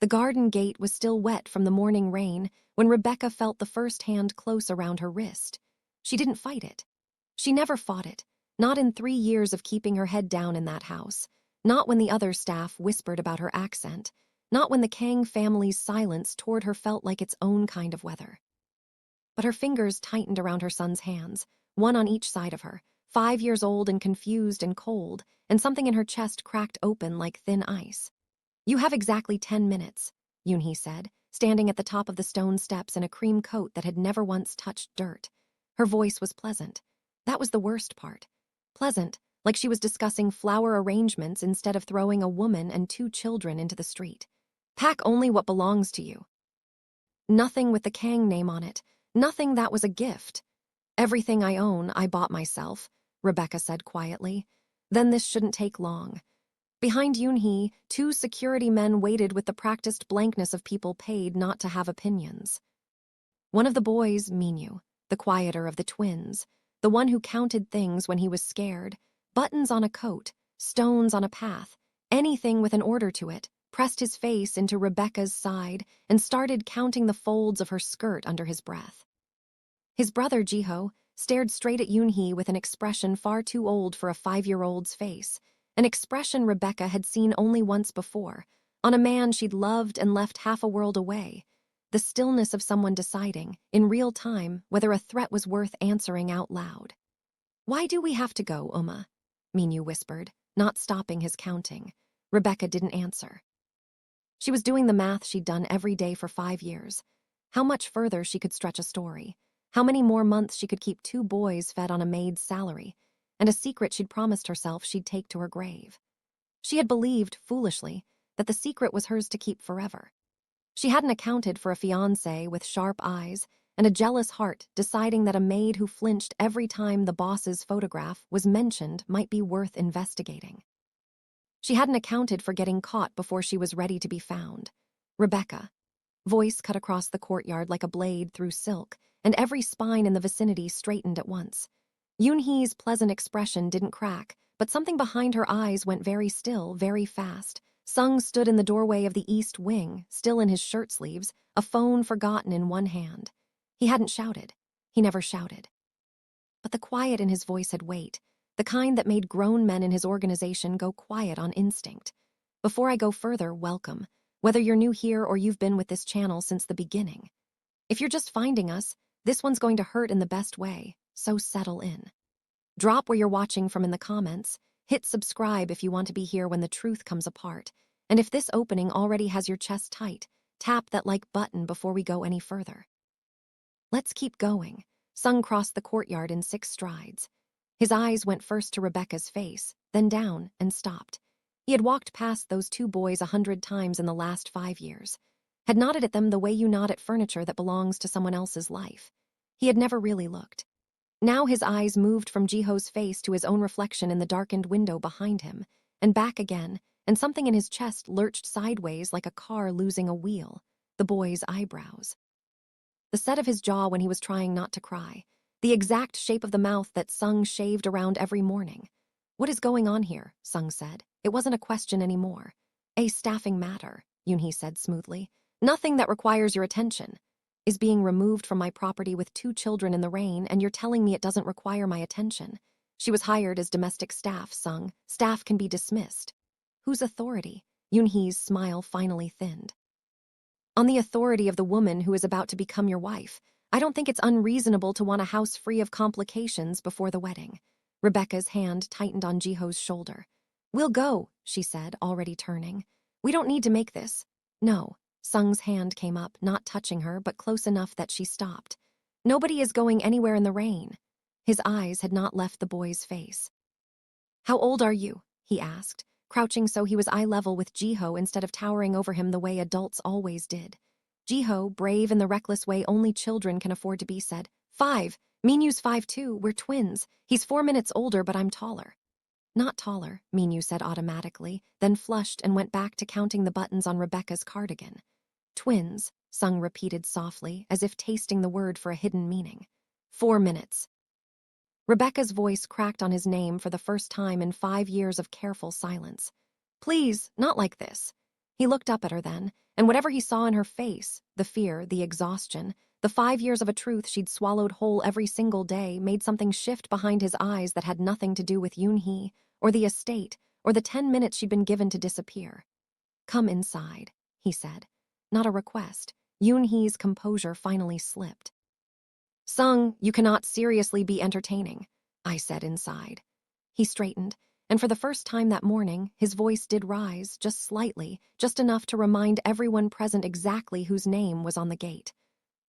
The garden gate was still wet from the morning rain when Rebecca felt the first hand close around her wrist. She didn't fight it. She never fought it, not in 3 years of keeping her head down in that house, not when the other staff whispered about her accent, not when the Kang family's silence toward her felt like its own kind of weather. But her fingers tightened around her son's hands, one on each side of her, 5 years old and confused and cold, and something in her chest cracked open like thin ice. "You have exactly 10 minutes, Yoonhee said, standing at the top of the stone steps in a cream coat that had never once touched dirt. Her voice was pleasant. That was the worst part. Pleasant, like she was discussing flower arrangements instead of throwing a woman and 2 children into the street. "Pack only what belongs to you. Nothing with the Kang name on it. Nothing that was a gift. Everything I own, I bought myself," Rebecca said quietly. "Then this shouldn't take long." Behind Yoonhee, 2 security men waited with the practiced blankness of people paid not to have opinions. One of the boys, Minyu, the quieter of the twins, the one who counted things when he was scared, buttons on a coat, stones on a path, anything with an order to it, pressed his face into Rebecca's side and started counting the folds of her skirt under his breath. His brother, Jiho, stared straight at Yoonhee with an expression far too old for a 5-year-old's face, an expression Rebecca had seen only once before, on a man she'd loved and left half a world away. The stillness of someone deciding, in real time, whether a threat was worth answering out loud. "Why do we have to go, Uma?" Minyu whispered, not stopping his counting. Rebecca didn't answer. She was doing the math she'd done every day for 5 years. How much further she could stretch a story. How many more months she could keep 2 boys fed on a maid's salary, and a secret she'd promised herself she'd take to her grave. She had believed, foolishly, that the secret was hers to keep forever. She hadn't accounted for a fiancé with sharp eyes and a jealous heart deciding that a maid who flinched every time the boss's photograph was mentioned might be worth investigating. She hadn't accounted for getting caught before she was ready to be found. Rebecca. Voice cut across the courtyard like a blade through silk, and every spine in the vicinity straightened at once. Yoonhee's pleasant expression didn't crack, but something behind her eyes went very still, very fast. Sung stood in the doorway of the east wing, still in his shirt sleeves, a phone forgotten in one hand. He hadn't shouted. He never shouted. But the quiet in his voice had weight, the kind that made grown men in his organization go quiet on instinct. "Before I go further, welcome, whether you're new here or you've been with this channel since the beginning. If you're just finding us, this one's going to hurt in the best way, so settle in. Drop where you're watching from in the comments. Hit subscribe if you want to be here when the truth comes apart. And if this opening already has your chest tight, tap that like button before we go any further." "Let's keep going." Sung crossed the courtyard in 6 strides. His eyes went first to Rebecca's face, then down, and stopped. He had walked past those 2 boys 100 times in the last 5 years, had nodded at them the way you nod at furniture that belongs to someone else's life. He had never really looked. Now his eyes moved from Jiho's face to his own reflection in the darkened window behind him, and back again, and something in his chest lurched sideways like a car losing a wheel, the boy's eyebrows. The set of his jaw when he was trying not to cry, the exact shape of the mouth that Sung shaved around every morning. "What is going on here?" Sung said. It wasn't a question anymore. "A staffing matter," Yoonhee said smoothly. "Nothing that requires your attention. Is being removed from my property with 2 children in the rain, and you're telling me it doesn't require my attention. She was hired as domestic staff, Sung. Staff can be dismissed." "Whose authority?" Yoonhee's smile finally thinned. "On the authority of the woman who is about to become your wife. I don't think it's unreasonable to want a house free of complications before the wedding." Rebecca's hand tightened on Jiho's shoulder. "We'll go," she said, already turning. "We don't need to make this." "No." Sung's hand came up, not touching her, but close enough that she stopped. "Nobody is going anywhere in the rain." His eyes had not left the boy's face. "How old are you?" he asked, crouching so he was eye level with Jiho instead of towering over him the way adults always did. Jiho, brave in the reckless way only children can afford to be, said, 5. Minyu's 5 too. We're twins. He's 4 minutes older, but I'm taller." "Not taller," Minyu said automatically, then flushed and went back to counting the buttons on Rebecca's cardigan. "Twins," Sung repeated softly, as if tasting the word for a hidden meaning. 4 minutes. Rebecca's voice cracked on his name for the first time in 5 years of careful silence. "Please, not like this." He looked up at her then, and whatever he saw in her face, the fear, the exhaustion, the 5 years of a truth she'd swallowed whole every single day made something shift behind his eyes that had nothing to do with Yoon-hee, or the estate, or the 10 minutes she'd been given to disappear. "Come inside," he said. Not a request. Yoon-hee's composure finally slipped. "Sung, you cannot seriously be entertaining," I said inside. He straightened, and for the first time that morning, his voice did rise, just slightly, just enough to remind everyone present exactly whose name was on the gate.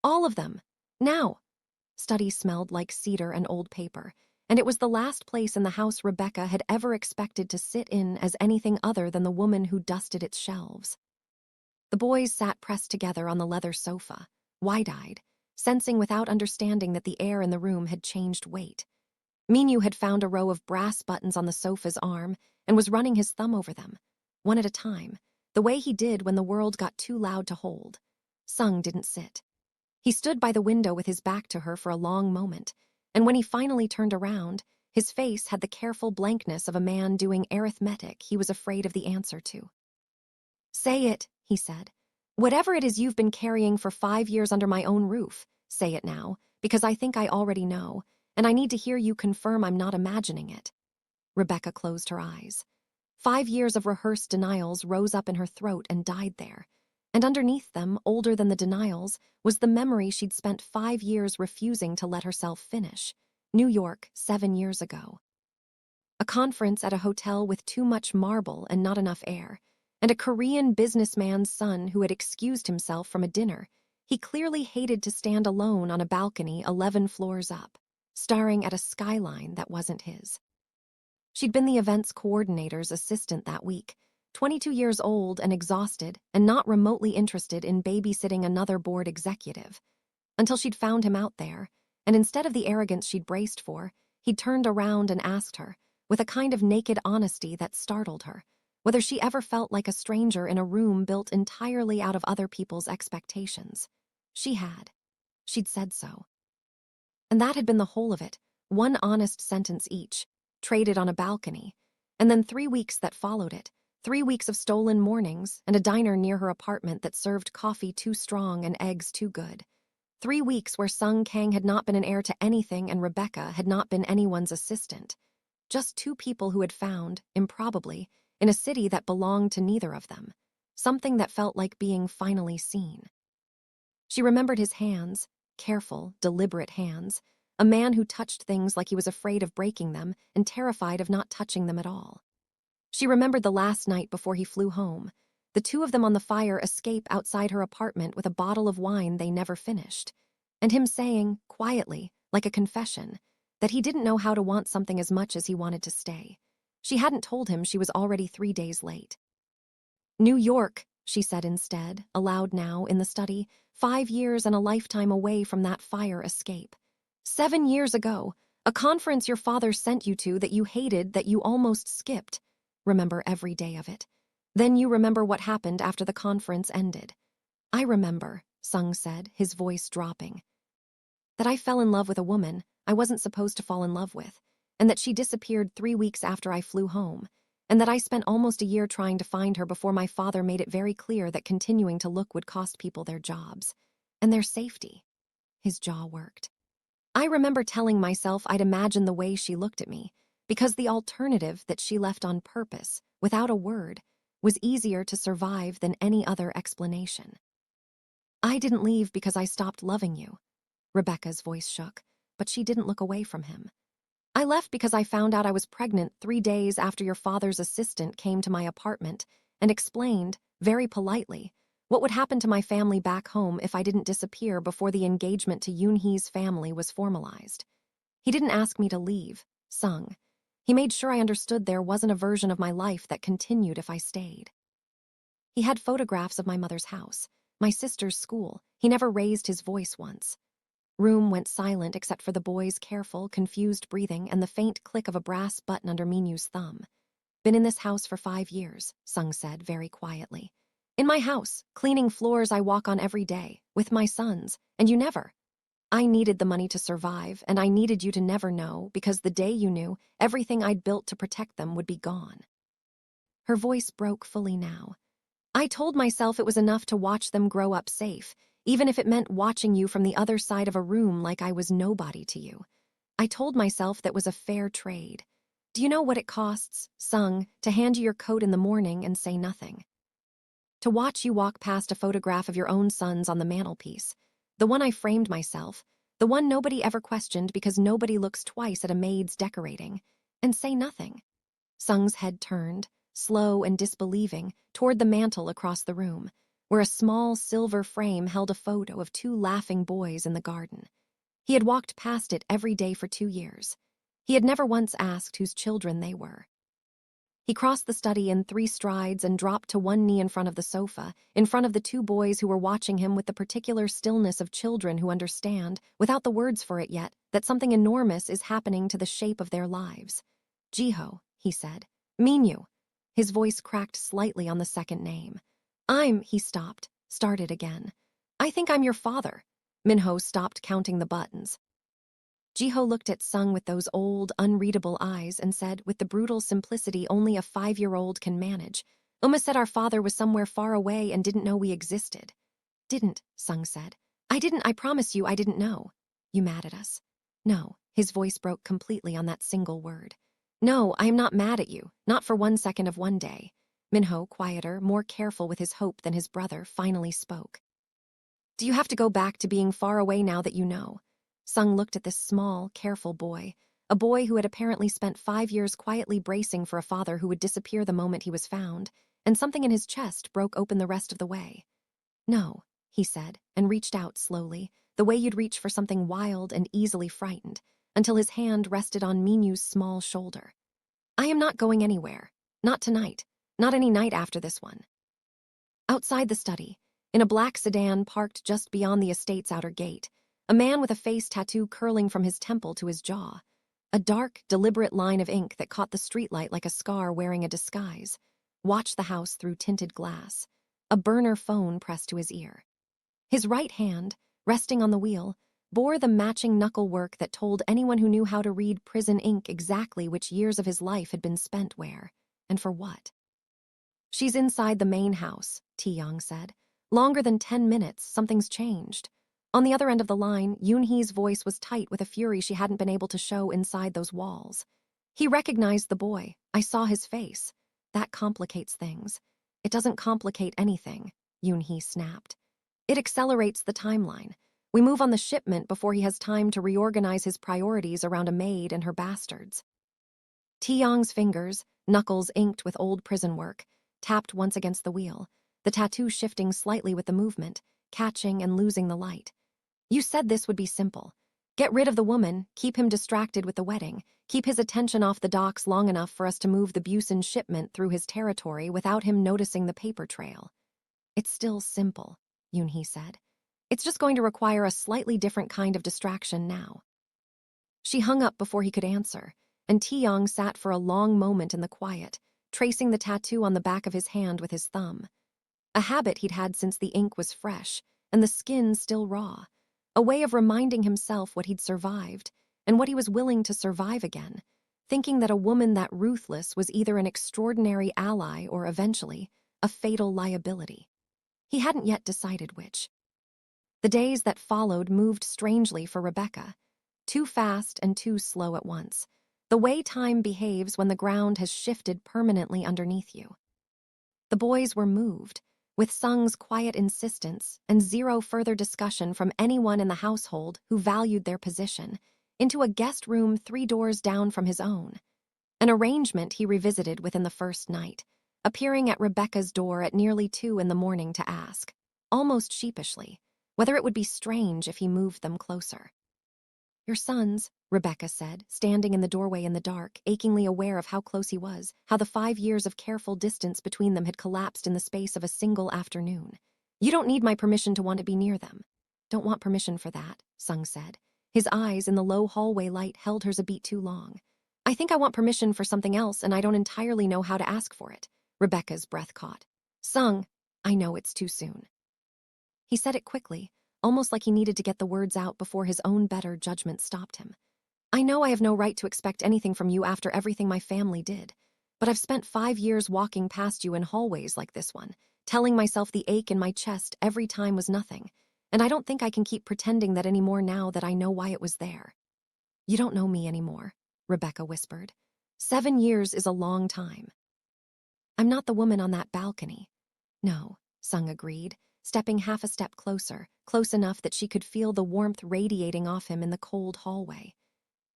"All of them. Now." Study smelled like cedar and old paper, and it was the last place in the house Rebecca had ever expected to sit in as anything other than the woman who dusted its shelves. The boys sat pressed together on the leather sofa, wide-eyed, sensing without understanding that the air in the room had changed weight. Minyu had found a row of brass buttons on the sofa's arm and was running his thumb over them, one at a time, the way he did when the world got too loud to hold. Sung didn't sit. He stood by the window with his back to her for a long moment, and when he finally turned around, his face had the careful blankness of a man doing arithmetic he was afraid of the answer to. "Say it," he said. "Whatever it is you've been carrying for 5 years under my own roof, say it now, because I think I already know, and I need to hear you confirm I'm not imagining it." Rebecca closed her eyes. 5 years of rehearsed denials rose up in her throat and died there, and underneath them, older than the denials, was the memory she'd spent 5 years refusing to let herself finish. New York, 7 years ago. A conference at a hotel with too much marble and not enough air, and a Korean businessman's son who had excused himself from a dinner. He clearly hated to stand alone on a balcony 11 floors up, staring at a skyline that wasn't his. She'd been the event's coordinator's assistant that week, 22 years old and exhausted and not remotely interested in babysitting another board executive. Until she'd found him out there, and instead of the arrogance she'd braced for, he'd turned around and asked her, with a kind of naked honesty that startled her, whether she ever felt like a stranger in a room built entirely out of other people's expectations. She had. She'd said so. And that had been the whole of it, one honest sentence each, traded on a balcony, and then 3 weeks that followed it, 3 weeks of stolen mornings and a diner near her apartment that served coffee too strong and eggs too good. 3 weeks where Sung Kang had not been an heir to anything and Rebecca had not been anyone's assistant. Just two people who had found, improbably, in a city that belonged to neither of them, something that felt like being finally seen. She remembered his hands, careful, deliberate hands, a man who touched things like he was afraid of breaking them and terrified of not touching them at all. She remembered the last night before he flew home, the two of them on the fire escape outside her apartment with a bottle of wine they never finished, and him saying, quietly, like a confession, that he didn't know how to want something as much as he wanted to stay. She hadn't told him she was already 3 days late. "New York," she said instead, aloud now, in the study, 5 years and a lifetime away from that fire escape. 7 years ago, a conference your father sent you to that you hated, that you almost skipped. Remember every day of it. Then you remember what happened after the conference ended. "I remember," Sung said, his voice dropping, "that I fell in love with a woman I wasn't supposed to fall in love with, and that she disappeared 3 weeks after I flew home, and that I spent almost a year trying to find her before my father made it very clear that continuing to look would cost people their jobs. And their safety." His jaw worked. "I remember telling myself I'd imagine the way she looked at me, because the alternative that she left on purpose, without a word, was easier to survive than any other explanation. I didn't leave because I stopped loving you." Rebecca's voice shook, but she didn't look away from him. "I left because I found out I was pregnant 3 days after your father's assistant came to my apartment and explained, very politely, what would happen to my family back home if I didn't disappear before the engagement to Yoon-hee's family was formalized. He didn't ask me to leave, Sung. He made sure I understood there wasn't a version of my life that continued if I stayed. He had photographs of my mother's house, my sister's school. He never raised his voice once." Room went silent except for the boys' careful, confused breathing and the faint click of a brass button under Minyu's thumb. "Been in this house for 5 years, Sung said very quietly. "In my house, cleaning floors I walk on every day, with my sons, and you never. I needed the money to survive, and I needed you to never know, because the day you knew, everything I'd built to protect them would be gone." Her voice broke fully now. I told myself it was enough to watch them grow up safe, even if it meant watching you from the other side of a room like I was nobody to you. I told myself that was a fair trade. Do you know what it costs, Sung, to hand you your coat in the morning and say nothing? To watch you walk past a photograph of your own sons on the mantelpiece, the one I framed myself, the one nobody ever questioned because nobody looks twice at a maid's decorating, and say nothing. Sung's head turned, slow and disbelieving, toward the mantel across the room, where a small silver frame held a photo of two laughing boys in the garden. He had walked past it every day for 2 years. He had never once asked whose children they were. He crossed the study in 3 strides and dropped to one knee in front of the sofa, in front of the 2 boys who were watching him with the particular stillness of children who understand, without the words for it yet, that something enormous is happening to the shape of their lives. Jiho, he said. Minyu. His voice cracked slightly on the second name. He stopped, started again. I think I'm your father. Minho stopped counting the buttons. Jiho looked at Sung with those old, unreadable eyes and said, with the brutal simplicity only a 5-year-old can manage, Uma said our father was somewhere far away and didn't know we existed. Didn't, Sung said. I promise you I didn't know. You mad at us? No, his voice broke completely on that single word. No, I am not mad at you, not for 1 second of one day. Minho, quieter, more careful with his hope than his brother, finally spoke. Do you have to go back to being far away now that you know? Sung looked at this small, careful boy, a boy who had apparently spent 5 years quietly bracing for a father who would disappear the moment he was found, and something in his chest broke open the rest of the way. No, he said, and reached out slowly, the way you'd reach for something wild and easily frightened, until his hand rested on Minyu's small shoulder. I am not going anywhere. Not tonight. Not any night after this one. Outside the study, in a black sedan parked just beyond the estate's outer gate, a man with a face tattoo curling from his temple to his jaw. A dark, deliberate line of ink that caught the streetlight like a scar wearing a disguise. Watched the house through tinted glass. A burner phone pressed to his ear. His right hand, resting on the wheel, bore the matching knuckle work that told anyone who knew how to read prison ink exactly which years of his life had been spent where, and for what. She's inside the main house, Taeyong said. Longer than 10 minutes, something's changed. On the other end of the line, Yoonhee's voice was tight with a fury she hadn't been able to show inside those walls. He recognized the boy. I saw his face. That complicates things. It doesn't complicate anything, Yoonhee snapped. It accelerates the timeline. We move on the shipment before he has time to reorganize his priorities around a maid and her bastards. Taeyong's fingers, knuckles inked with old prison work, tapped once against the wheel, the tattoo shifting slightly with the movement, catching and losing the light. You said this would be simple. Get rid of the woman, keep him distracted with the wedding, keep his attention off the docks long enough for us to move the Busan shipment through his territory without him noticing the paper trail. It's still simple, Yoonhee said. It's just going to require a slightly different kind of distraction now. She hung up before he could answer, and Taeyong sat for a long moment in the quiet, tracing the tattoo on the back of his hand with his thumb. A habit he'd had since the ink was fresh, and the skin still raw. A way of reminding himself what he'd survived, and what he was willing to survive again, thinking that a woman that ruthless was either an extraordinary ally or, eventually, a fatal liability. He hadn't yet decided which. The days that followed moved strangely for Rebecca, too fast and too slow at once, the way time behaves when the ground has shifted permanently underneath you. The boys were moved, with Sung's quiet insistence and zero further discussion from anyone in the household who valued their position, into a guest room 3 doors down from his own. An arrangement he revisited within the first night, appearing at Rebecca's door at nearly 2 in the morning to ask, almost sheepishly, whether it would be strange if he moved them closer. Your sons, Rebecca said, standing in the doorway in the dark, achingly aware of how close he was, how the 5 years of careful distance between them had collapsed in the space of a single afternoon. You don't need my permission to want to be near them. Don't want permission for that, Sung said. His eyes in the low hallway light held hers a beat too long. I think I want permission for something else, and I don't entirely know how to ask for it. Rebecca's breath caught. Sung, I know it's too soon. He said it quickly, almost like he needed to get the words out before his own better judgment stopped him. I know I have no right to expect anything from you after everything my family did, but I've spent 5 years walking past you in hallways like this one, telling myself the ache in my chest every time was nothing, and I don't think I can keep pretending that anymore now that I know why it was there. You don't know me anymore, Rebecca whispered. 7 years is a long time. I'm not the woman on that balcony. No, Sung agreed, stepping half a step closer, close enough that she could feel the warmth radiating off him in the cold hallway.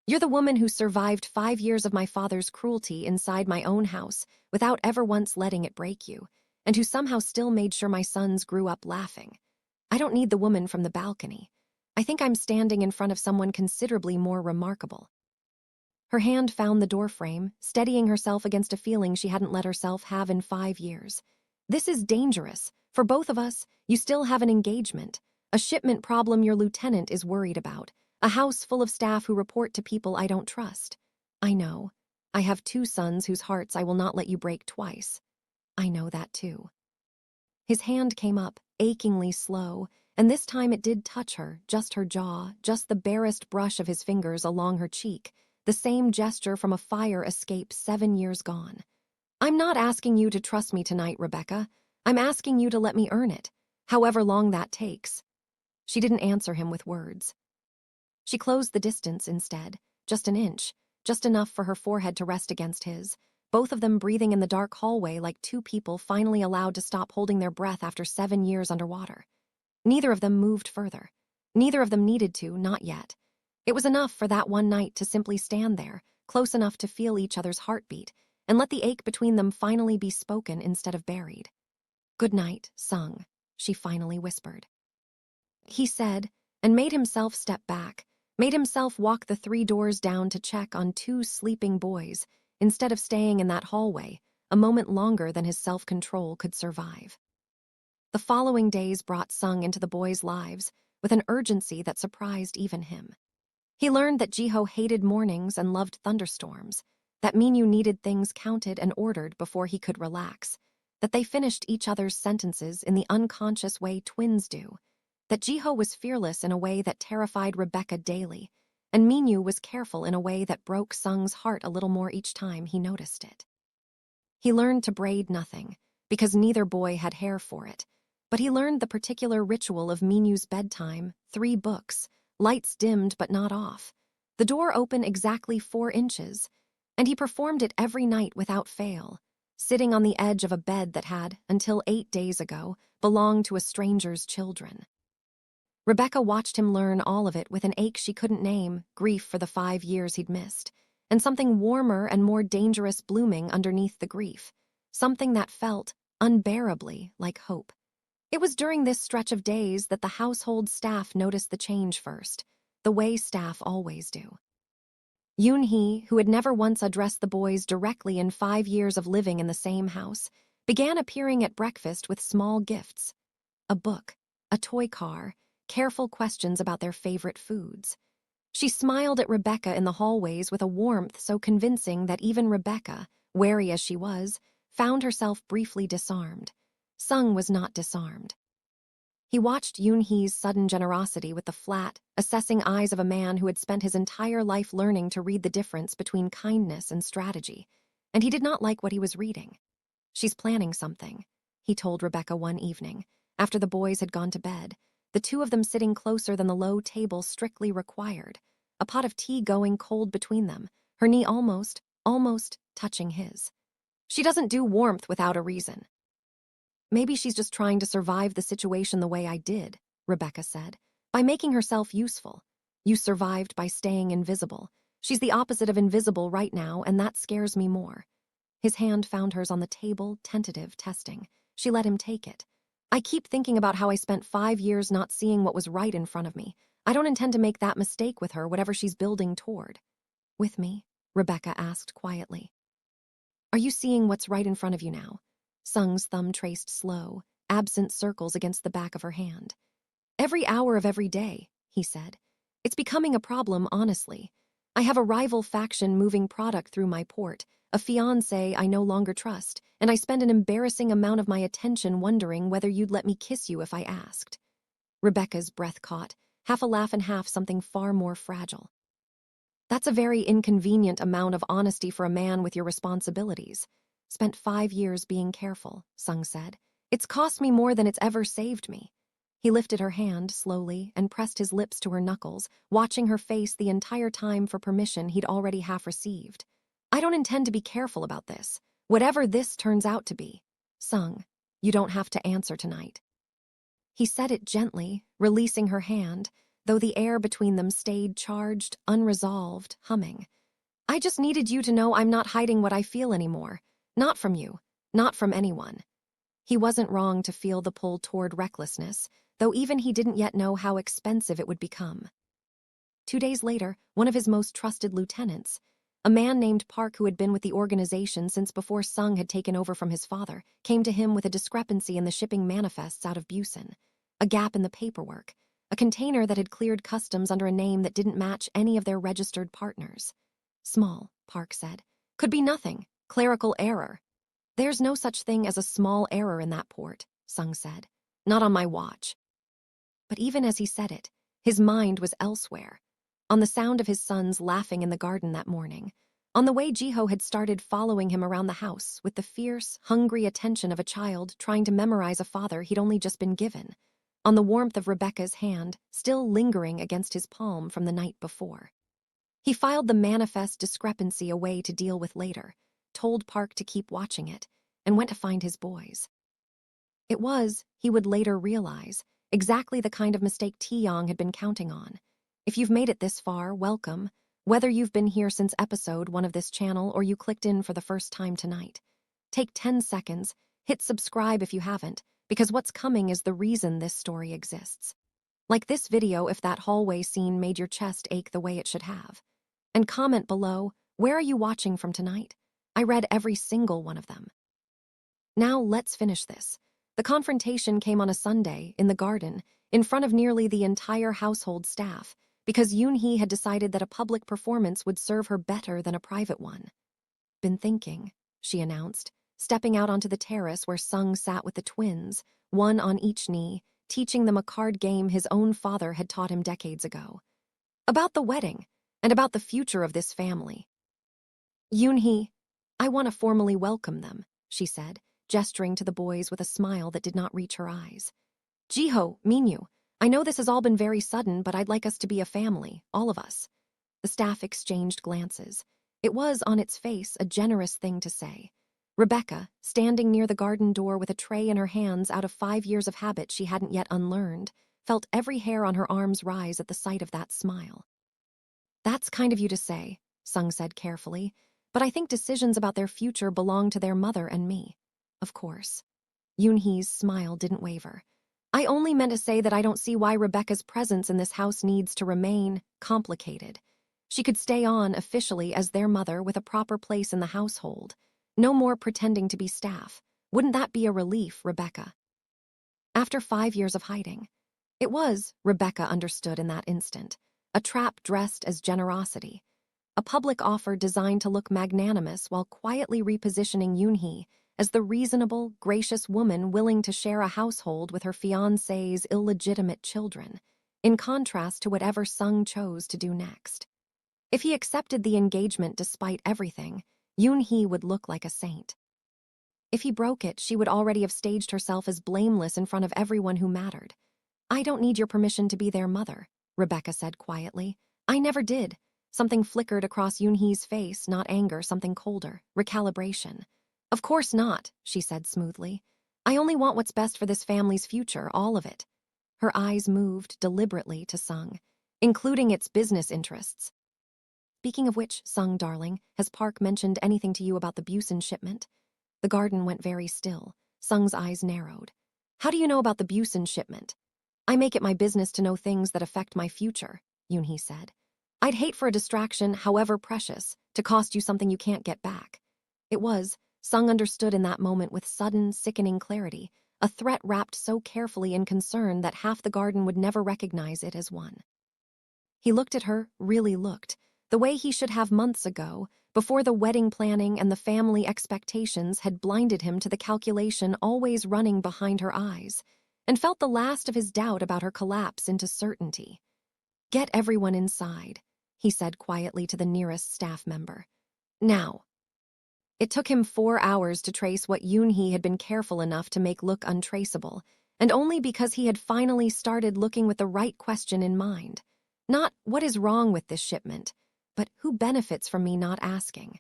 You're the woman who survived 5 years of my father's cruelty inside my own house without ever once letting it break you, and who somehow still made sure my sons grew up laughing. I don't need the woman from the balcony. I think I'm standing in front of someone considerably more remarkable. Her hand found the doorframe, steadying herself against a feeling she hadn't let herself have in 5 years. This is dangerous. For both of us, you still have an engagement, a shipment problem your lieutenant is worried about, a house full of staff who report to people I don't trust. I know. I have 2 sons whose hearts I will not let you break twice. I know that too. His hand came up, achingly slow, and this time it did touch her, just her jaw, just the barest brush of his fingers along her cheek, the same gesture from a fire escape 7 years gone. I'm not asking you to trust me tonight, Rebecca. I'm asking you to let me earn it, however long that takes. She didn't answer him with words. She closed the distance instead, just an inch, just enough for her forehead to rest against his, both of them breathing in the dark hallway like 2 people finally allowed to stop holding their breath after 7 years underwater. Neither of them moved further. Neither of them needed to, not yet. It was enough for that one night to simply stand there, close enough to feel each other's heartbeat, and let the ache between them finally be spoken instead of buried. "Good night, Sung," she finally whispered. He said, and made himself step back, made himself walk the 3 doors down to check on 2 sleeping boys, instead of staying in that hallway, a moment longer than his self-control could survive. The following days brought Sung into the boys' lives with an urgency that surprised even him. He learned that Jiho hated mornings and loved thunderstorms, that Minyu needed things counted and ordered before he could relax, that they finished each other's sentences in the unconscious way twins do, that Jiho was fearless in a way that terrified Rebecca daily, and Minyu was careful in a way that broke Sung's heart a little more each time he noticed it. He learned to braid nothing, because neither boy had hair for it, but he learned the particular ritual of Minyu's bedtime, 3 books, lights dimmed but not off, the door open exactly 4 inches, and he performed it every night without fail, sitting on the edge of a bed that had, until 8 days ago, belonged to a stranger's children. Rebecca watched him learn all of it with an ache she couldn't name, grief for the 5 years he'd missed, and something warmer and more dangerous blooming underneath the grief, something that felt, unbearably, like hope. It was during this stretch of days that the household staff noticed the change first, the way staff always do. Yoon-hee, who had never once addressed the boys directly in 5 years of living in the same house, began appearing at breakfast with small gifts. A book, a toy car, careful questions about their favorite foods. She smiled at Rebecca in the hallways with a warmth so convincing that even Rebecca, wary as she was, found herself briefly disarmed. Sung was not disarmed. He watched Yoon-hee's sudden generosity with the flat, assessing eyes of a man who had spent his entire life learning to read the difference between kindness and strategy, and he did not like what he was reading. "She's planning something," he told Rebecca one evening, after the boys had gone to bed, the 2 of them sitting closer than the low table strictly required, a pot of tea going cold between them, her knee almost touching his. "She doesn't do warmth without a reason." "Maybe she's just trying to survive the situation the way I did," Rebecca said, "by making herself useful. You survived by staying invisible. She's the opposite of invisible right now, and that scares me more." His hand found hers on the table, tentative, testing. She let him take it. "I keep thinking about how I spent 5 years not seeing what was right in front of me. I don't intend to make that mistake with her, whatever she's building toward." "With me?" Rebecca asked quietly. "Are you seeing what's right in front of you now?" Sung's thumb traced slow, absent circles against the back of her hand. "Every hour of every day," he said. "It's becoming a problem, honestly. I have a rival faction moving product through my port, a fiancé I no longer trust, and I spend an embarrassing amount of my attention wondering whether you'd let me kiss you if I asked." Rebecca's breath caught, half a laugh and half something far more fragile. "That's a very inconvenient amount of honesty for a man with your responsibilities. Spent 5 years being careful," Sung said. It's cost me more than it's ever saved me. He lifted her hand slowly and pressed his lips to her knuckles, watching her face the entire time for permission he'd already half received. I don't intend to be careful about this, whatever this turns out to be. Sung, you don't have to answer tonight. He said it gently, releasing her hand, though the air between them stayed charged, unresolved, humming. I just needed you to know I'm not hiding what I feel anymore. Not from you, not from anyone. He wasn't wrong to feel the pull toward recklessness, though even he didn't yet know how expensive it would become. 2 days later, one of his most trusted lieutenants, a man named Park who had been with the organization since before Sung had taken over from his father, came to him with a discrepancy in the shipping manifests out of Busan, a gap in the paperwork, a container that had cleared customs under a name that didn't match any of their registered partners. Small, Park said. Could be nothing. Clerical error. There's no such thing as a small error in that port, Sung said. Not on my watch. But even as he said it, his mind was elsewhere. On the sound of his sons laughing in the garden that morning. On the way Jiho had started following him around the house with the fierce, hungry attention of a child trying to memorize a father he'd only just been given. On the warmth of Rebecca's hand, still lingering against his palm from the night before. He filed the manifest discrepancy away to deal with later, told Park to keep watching it, and went to find his boys. It was, he would later realize, exactly the kind of mistake Taeyong had been counting on. If you've made it this far, welcome, whether you've been here since episode 1 of this channel or you clicked in for the first time tonight. Take 10 seconds, hit subscribe if you haven't, because what's coming is the reason this story exists. Like this video if that hallway scene made your chest ache the way it should have. And comment below, where are you watching from tonight? I read every single one of them. Now let's finish this. The confrontation came on a Sunday, in the garden, in front of nearly the entire household staff, because Yoon-hee had decided that a public performance would serve her better than a private one. Been thinking, she announced, stepping out onto the terrace where Sung sat with the twins, one on each knee, teaching them a card game his own father had taught him decades ago. About the wedding, and about the future of this family. Yoon-hee, I want to formally welcome them, she said, gesturing to the boys with a smile that did not reach her eyes. Jiho, Minyu, I know this has all been very sudden, but I'd like us to be a family, all of us. The staff exchanged glances. It was, on its face, a generous thing to say. Rebecca, standing near the garden door with a tray in her hands out of 5 years of habit she hadn't yet unlearned, felt every hair on her arms rise at the sight of that smile. That's kind of you to say, Sung said carefully, but I think decisions about their future belong to their mother and me. Of course. Yoon-hee's smile didn't waver. I only meant to say that I don't see why Rebecca's presence in this house needs to remain complicated. She could stay on officially as their mother with a proper place in the household. No more pretending to be staff. Wouldn't that be a relief, Rebecca? After 5 years of hiding. It was, Rebecca understood in that instant, a trap dressed as generosity. A public offer designed to look magnanimous while quietly repositioning Yoon-hee as the reasonable, gracious woman willing to share a household with her fiancé's illegitimate children, in contrast to whatever Sung chose to do next. If he accepted the engagement despite everything, Yoon-hee would look like a saint. If he broke it, she would already have staged herself as blameless in front of everyone who mattered. I don't need your permission to be their mother, Rebecca said quietly. I never did. Something flickered across Yoon-hee's face, not anger, something colder, recalibration. Of course not, she said smoothly. I only want what's best for this family's future, all of it. Her eyes moved deliberately to Sung, including its business interests. Speaking of which, Sung, darling, has Park mentioned anything to you about the Busan shipment? The garden went very still. Sung's eyes narrowed. How do you know about the Busan shipment? I make it my business to know things that affect my future, Yoon-hee said. I'd hate for a distraction, however precious, to cost you something you can't get back. It was, Sung understood in that moment with sudden, sickening clarity, a threat wrapped so carefully in concern that half the garden would never recognize it as one. He looked at her, really looked, the way he should have months ago, before the wedding planning and the family expectations had blinded him to the calculation always running behind her eyes, and felt the last of his doubt about her collapse into certainty. Get everyone inside, he said quietly to the nearest staff member. Now. It took him 4 hours to trace what Yoon-hee had been careful enough to make look untraceable, and only because he had finally started looking with the right question in mind. Not, what is wrong with this shipment, but who benefits from me not asking?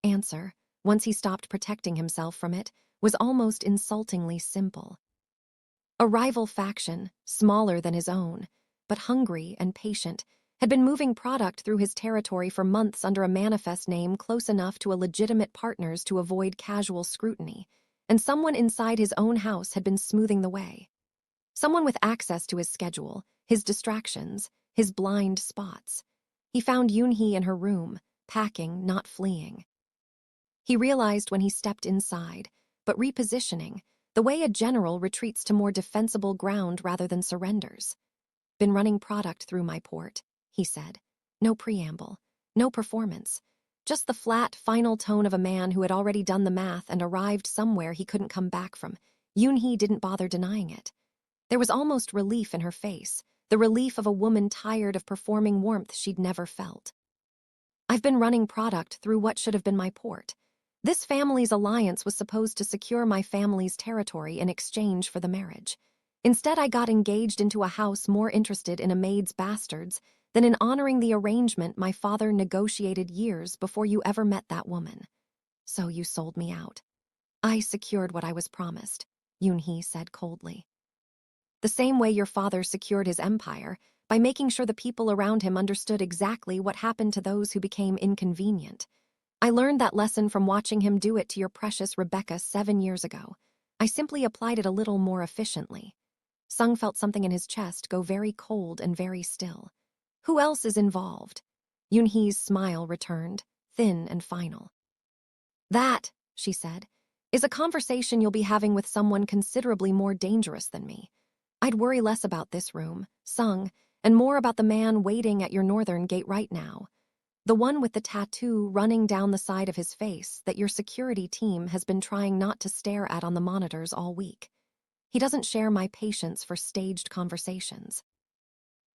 Answer, once he stopped protecting himself from it, was almost insultingly simple. A rival faction, smaller than his own, but hungry and patient, had been moving product through his territory for months under a manifest name close enough to a legitimate partner's to avoid casual scrutiny, and someone inside his own house had been smoothing the way. Someone with access to his schedule, his distractions, his blind spots. He found Yoon-hee in her room, packing, not fleeing. He realized when he stepped inside, but repositioning, the way a general retreats to more defensible ground rather than surrenders. Been running product through my port, he said. No preamble, no performance, just the flat, final tone of a man who had already done the math and arrived somewhere he couldn't come back from. Yoon-hee didn't bother denying it. There was almost relief in her face, the relief of a woman tired of performing warmth she'd never felt. I've been running product through what should have been my port. This family's alliance was supposed to secure my family's territory in exchange for the marriage. Instead, I got engaged into a house more interested in a maid's bastards than in honoring the arrangement my father negotiated years before you ever met that woman. So you sold me out. I secured what I was promised, Yoon-hee said coldly. The same way your father secured his empire, by making sure the people around him understood exactly what happened to those who became inconvenient. I learned that lesson from watching him do it to your precious Rebecca 7 years ago. I simply applied it a little more efficiently. Sung felt something in his chest go very cold and very still. Who else is involved? Yoon-hee's smile returned, thin and final. That, she said, is a conversation you'll be having with someone considerably more dangerous than me. I'd worry less about this room, Sung, and more about the man waiting at your northern gate right now. The one with the tattoo running down the side of his face that your security team has been trying not to stare at on the monitors all week. He doesn't share my patience for staged conversations.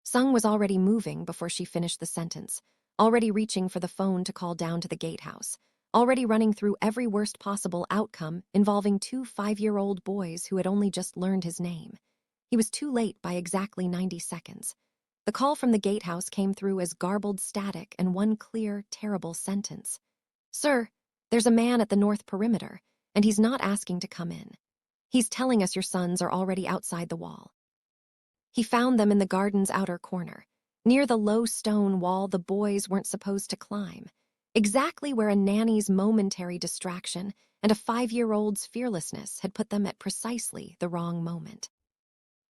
Sung was already moving before she finished the sentence, already reaching for the phone to call down to the gatehouse, already running through every worst possible outcome involving 2 5-year-old boys who had only just learned his name. He was too late by exactly 90 seconds. The call from the gatehouse came through as garbled static and one clear, terrible sentence. Sir, there's a man at the north perimeter, and he's not asking to come in. He's telling us your sons are already outside the wall. He found them in the garden's outer corner, near the low stone wall the boys weren't supposed to climb, exactly where a nanny's momentary distraction and a 5-year-old's fearlessness had put them at precisely the wrong moment.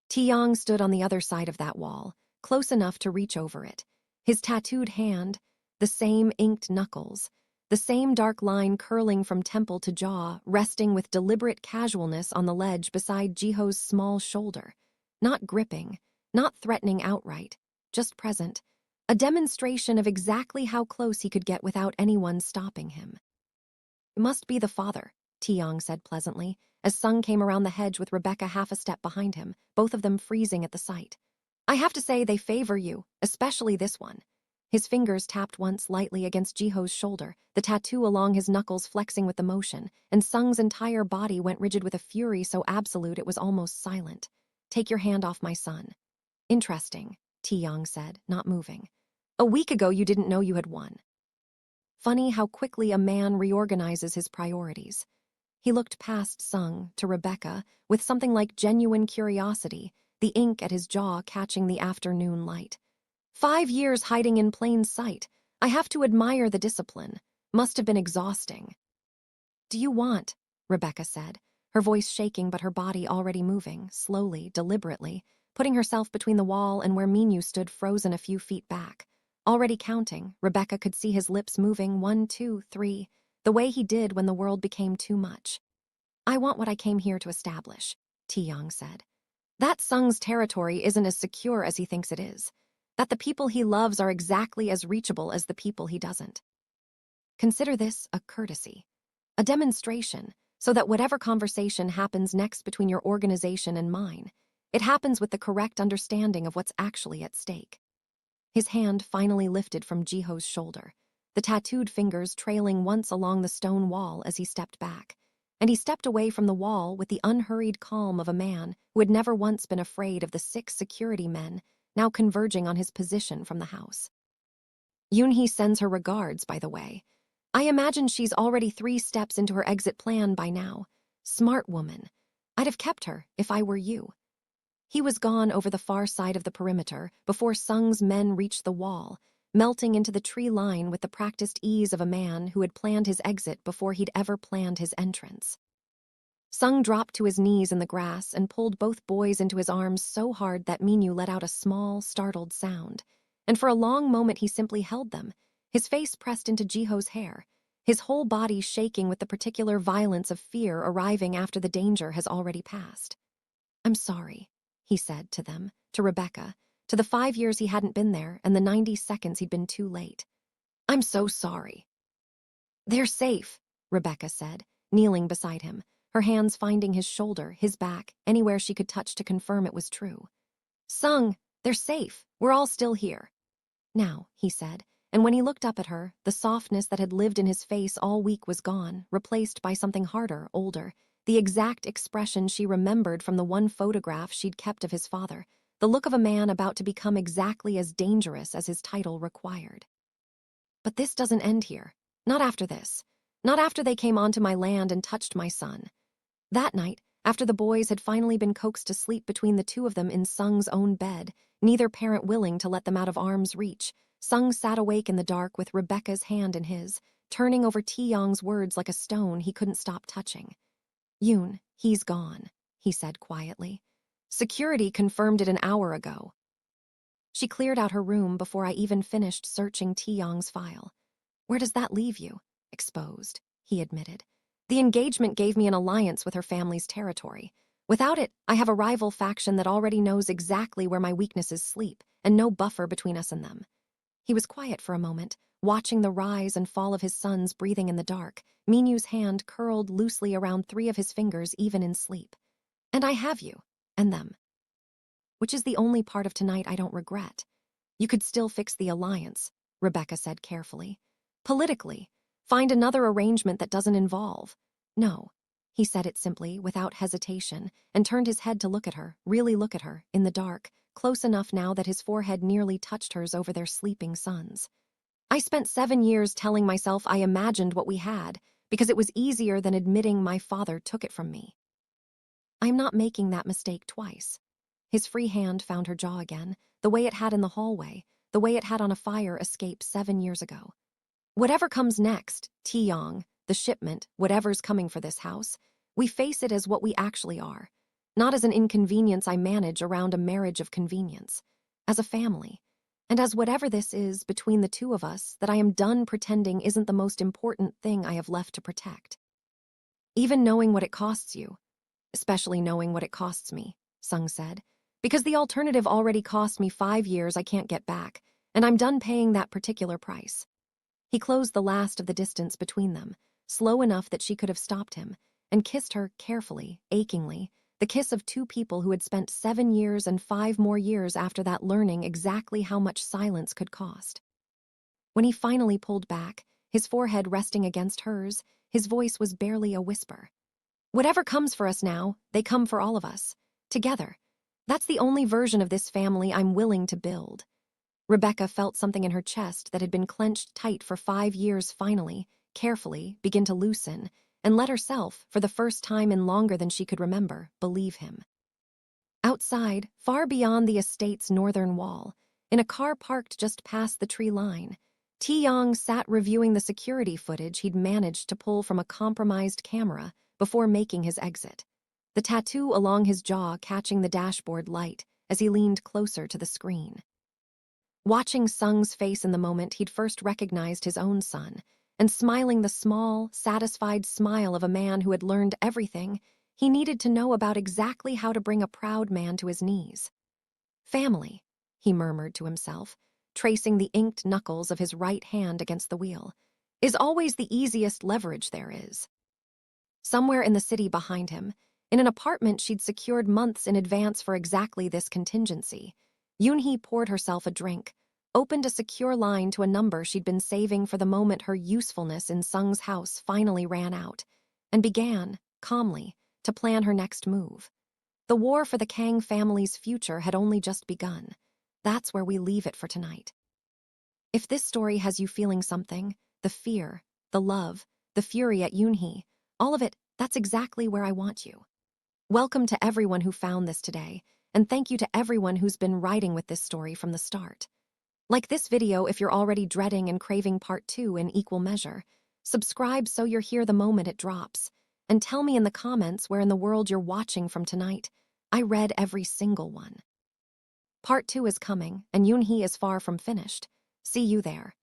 Taeyong stood on the other side of that wall, close enough to reach over it, his tattooed hand, the same inked knuckles, the same dark line curling from temple to jaw, resting with deliberate casualness on the ledge beside Jiho's small shoulder. Not gripping, not threatening outright, just present, a demonstration of exactly how close he could get without anyone stopping him. It must be the father, Taeyong said pleasantly, as Sung came around the hedge with Rebecca half a step behind him, both of them freezing at the sight. I have to say they favor you, especially this one. His fingers tapped once lightly against Jiho's shoulder, the tattoo along his knuckles flexing with the motion, and Sung's entire body went rigid with a fury so absolute it was almost silent. Take your hand off my son. Interesting, Taeyong said, not moving. A week ago you didn't know you had won. Funny how quickly a man reorganizes his priorities. He looked past Sung to Rebecca with something like genuine curiosity, the ink at his jaw catching the afternoon light. 5 years hiding in plain sight. I have to admire the discipline. Must have been exhausting. Do you want? Rebecca said, her voice shaking but her body already moving, slowly, deliberately, putting herself between the wall and where Minyu stood frozen a few feet back. Already counting, Rebecca could see his lips moving 1, 2, 3, the way he did when the world became too much. I want what I came here to establish, Taeyong said. That Sung's territory isn't as secure as he thinks it is. That the people he loves are exactly as reachable as the people he doesn't. Consider this a courtesy, a demonstration, so that whatever conversation happens next between your organization and mine, it happens with the correct understanding of what's actually at stake. His hand finally lifted from Jiho's shoulder. the tattooed fingers trailing once along the stone wall as he stepped back. And he stepped away from the wall with the unhurried calm of a man who had never once been afraid of the 6 security men now converging on his position from the house. Yoonhee sends her regards, by the way. I imagine she's already 3 steps into her exit plan by now. Smart woman. I'd have kept her if I were you. He was gone over the far side of the perimeter before Sung's men reached the wall, melting into the tree line with the practiced ease of a man who had planned his exit before he'd ever planned his entrance. Sung dropped to his knees in the grass and pulled both boys into his arms so hard that Minyu let out a small, startled sound. And for a long moment he simply held them, his face pressed into Jiho's hair, his whole body shaking with the particular violence of fear arriving after the danger has already passed. I'm sorry, he said to them, to Rebecca, to the 5 years he hadn't been there and the 90 seconds he'd been too late. I'm so sorry. They're safe, Rebecca said, kneeling beside him, her hands finding his shoulder, his back, anywhere she could touch to confirm it was true. Sung, they're safe. We're all still here. Now, he said, and when he looked up at her, the softness that had lived in his face all week was gone, replaced by something harder, older, the exact expression she remembered from the one photograph she'd kept of his father, the look of a man about to become exactly as dangerous as his title required. But this doesn't end here. Not after this. Not after they came onto my land and touched my son. That night, after the boys had finally been coaxed to sleep between the 2 of them in Sung's own bed, neither parent willing to let them out of arm's reach, Sung sat awake in the dark with Rebecca's hand in his, turning over Taeyong's words like a stone he couldn't stop touching. Yoon, he's gone, he said quietly. Security confirmed it an hour ago. She cleared out her room before I even finished searching Taeyong's file. Where does that leave you? Exposed, he admitted. The engagement gave me an alliance with her family's territory. Without it, I have a rival faction that already knows exactly where my weaknesses sleep, and no buffer between us and them. He was quiet for a moment, watching the rise and fall of his sons breathing in the dark, Minyu's hand curled loosely around 3 of his fingers even in sleep. And I have you, and them. Which is the only part of tonight I don't regret. You could still fix the alliance, Rebecca said carefully. Politically, find another arrangement that doesn't involve. No, he said it simply, without hesitation, and turned his head to look at her, really look at her, in the dark, close enough now that his forehead nearly touched hers over their sleeping sons. I spent 7 years telling myself I imagined what we had, because it was easier than admitting my father took it from me. I'm not making that mistake twice. His free hand found her jaw again, the way it had in the hallway, the way it had on a fire escape 7 years ago. Whatever comes next, Taeyong, the shipment, whatever's coming for this house, we face it as what we actually are, not as an inconvenience I manage around a marriage of convenience, as a family, and as whatever this is between the 2 of us that I am done pretending isn't the most important thing I have left to protect. Even knowing what it costs you, especially knowing what it costs me, Sung said, because the alternative already cost me 5 years I can't get back, and I'm done paying that particular price. He closed the last of the distance between them, slow enough that she could have stopped him, and kissed her carefully, achingly, the kiss of 2 people who had spent 7 years and 5 more years after that learning exactly how much silence could cost. When he finally pulled back, his forehead resting against hers, his voice was barely a whisper. Whatever comes for us now, they come for all of us. Together. That's the only version of this family I'm willing to build. Rebecca felt something in her chest that had been clenched tight for 5 years finally, carefully, begin to loosen, and let herself, for the first time in longer than she could remember, believe him. Outside, far beyond the estate's northern wall, in a car parked just past the tree line, Taeyong sat reviewing the security footage he'd managed to pull from a compromised camera before making his exit, the tattoo along his jaw catching the dashboard light as he leaned closer to the screen. Watching Sung's face in the moment he'd first recognized his own son, and smiling the small, satisfied smile of a man who had learned everything he needed to know about exactly how to bring a proud man to his knees. Family, he murmured to himself, tracing the inked knuckles of his right hand against the wheel, is always the easiest leverage there is. Somewhere in the city behind him, in an apartment she'd secured months in advance for exactly this contingency, Yoonhee poured herself a drink, opened a secure line to a number she'd been saving for the moment her usefulness in Sung's house finally ran out, and began, calmly, to plan her next move. The war for the Kang family's future had only just begun. That's where we leave it for tonight. If this story has you feeling something, the fear, the love, the fury at Yoonhee, all of it, that's exactly where I want you. Welcome to everyone who found this today, and thank you to everyone who's been writing with this story from the start. Like this video if you're already dreading and craving part 2 in equal measure. Subscribe so you're here the moment it drops. And tell me in the comments where in the world you're watching from tonight. I read every single one. Part 2 is coming, and Yoonhee is far from finished. See you there.